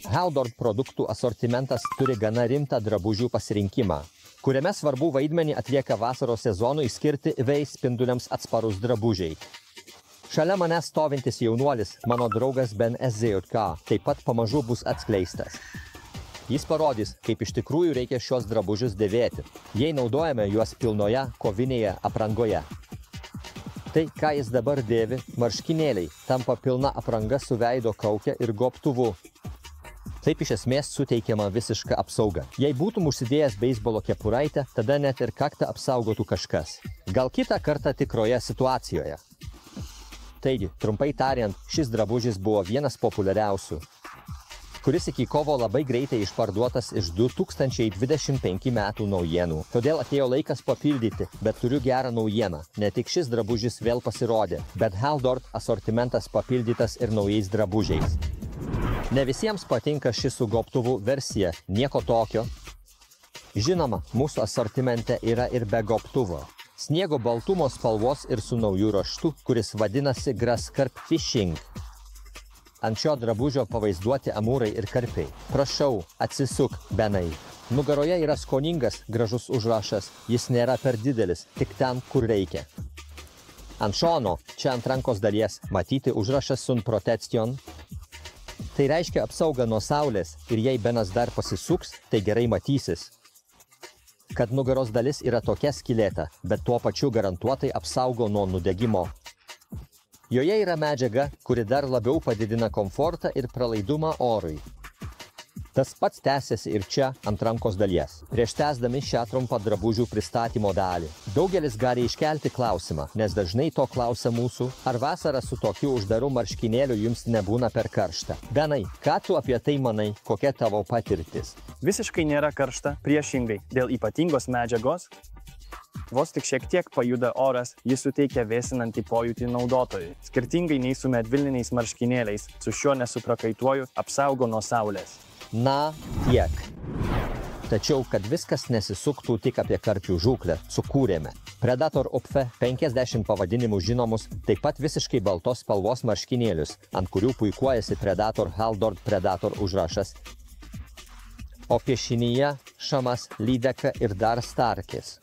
Haldor produktų asortimentas turi gana rimtą drabužių pasirinkimą, kuriame svarbu vaidmenį atlieka vasaros sezonui skirti UV spinduliams atsparus drabužiai. Šalia manęs stovintis jaunuolis, mano draugas Ben SZJK, taip pat pamažu bus atskleistas. Jis parodys, kaip iš tikrųjų reikia šios drabužius dėvėti, jei naudojame juos pilnoje kovinėje aprangoje. Tai, ką jis dabar dėvi, marškinėliai, tampa pilna apranga su veido kauke ir gobtuvu. Taip iš esmės suteikiama visiška apsauga. Jei būtum užsidėjęs beisbolo kepuraitę, tada net ir kaktą apsaugotų kažkas. Gal kitą kartą tikroje situacijoje. Taigi, trumpai tariant, šis drabužis buvo vienas populiariausių, kuris iki kovo labai greitai išparduotas iš 2025 metų naujienų. Todėl atėjo laikas papildyti, bet turiu gerą naujieną. Ne tik šis drabužis vėl pasirodė, bet Haldor asortimentas papildytas ir naujais drabužiais. Ne visiems patinka ši su gobtuvu versija, nieko tokio. Žinoma, mūsų asortimente yra ir be gobtuvo. Sniego baltumo spalvos ir su nauju raštu, kuris vadinasi Grass Carp Fishing. Ant šio drabužio pavaizduoti amūrai ir karpiai. Prašau, atsisuk, Benai. Nugaroje yra skoningas, gražus užrašas, jis nėra per didelis, tik ten, kur reikia. Ant šono, čia ant rankos dalies, matyti užrašas Sun Protection. Tai reiškia apsaugą nuo saulės ir jei Benas dar pasisuks, tai gerai matysis, kad nugaros dalis yra tokia skylėta, bet tuo pačiu garantuotai apsaugo nuo nudegimo. Joje yra medžiaga, kuri dar labiau padidina komfortą ir pralaidumą orui. Tas pats tęsiasi ir čia ant rankos dalies. Prieš tęsdami šią trumpą drabužių pristatymo dalį, daugelis gali iškelti klausimą, nes dažnai to klausia mūsų, ar vasara su tokiu uždaru marškinėliu jums nebūna per karšta. Benai, ką tu apie tai manai, kokia tavo patirtis? Visiškai nėra karšta, priešingai, dėl ypatingos medžiagos. Vos tik šiek tiek pajuda oras, jis suteikia vėsinantį pojūtį naudotojui. Skirtingai nei su medvilniniais marškinėliais, su šiuo nesuprakaituoju apsaugo nuo saulės. Na, tiek. Tačiau, kad viskas nesisuktų tik apie karpių žūklę, sukūrėme Predator Upfe 50 pavadinimų žinomus, taip pat visiškai baltos spalvos marškinėlius, ant kurių puikuojasi Predator Haldor Predator užrašas, o piešinyje šamas, lydeka ir dar starkis.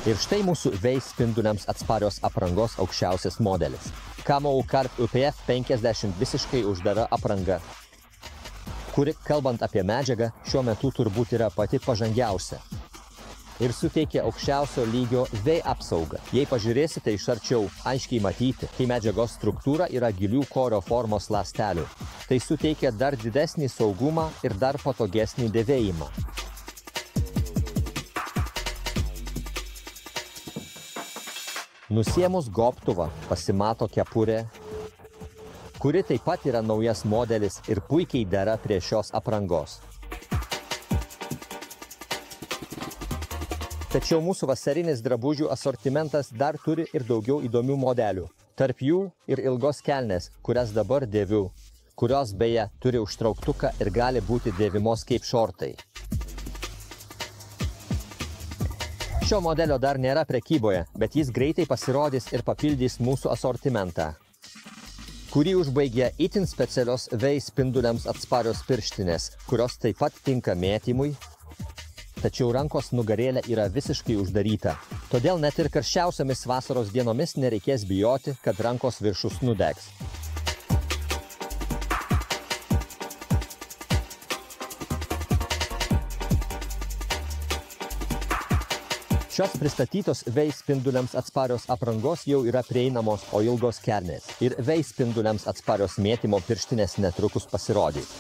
Ir štai mūsų UV spinduliams atsparios aprangos aukščiausias modelis. Camo Carp UPF 50 visiškai uždara apranga, kuri, kalbant apie medžiagą, šiuo metu turbūt yra pati pažangiausia ir suteikia aukščiausio lygio UV apsaugą. Jei pažiūrėsite iš arčiau, aiškiai matyti, kai medžiagos struktūra yra gilių korio formos ląstelių. Tai suteikia dar didesnį saugumą ir dar patogesnį dėvėjimą. Nusiėmus gobtuvą pasimato kepurė, kuri taip pat yra naujas modelis ir puikiai dera prie šios aprangos. Tačiau mūsų vasarinis drabužių asortimentas dar turi ir daugiau įdomių modelių. Tarp jų ir ilgos kelnės, kurias dabar dėviu, kurios beje turi užtrauktuką ir gali būti dėvimos kaip šortai. Šio modelio dar nėra prekyboje, bet jis greitai pasirodys ir papildys mūsų asortimentą, kurį užbaigia itin specialios UV spinduliams atsparios pirštinės, kurios taip pat tinka mėtymui, tačiau rankos nugarėlė yra visiškai uždaryta. Todėl net ir karščiausiomis vasaros dienomis nereikės bijoti, kad rankos viršus nudegs. Šios pristatytos UV spinduliams atsparios aprangos jau yra prieinamos, o ilgos kelnės ir UV spinduliams atsparios mėtymo pirštinės netrukus pasirodys.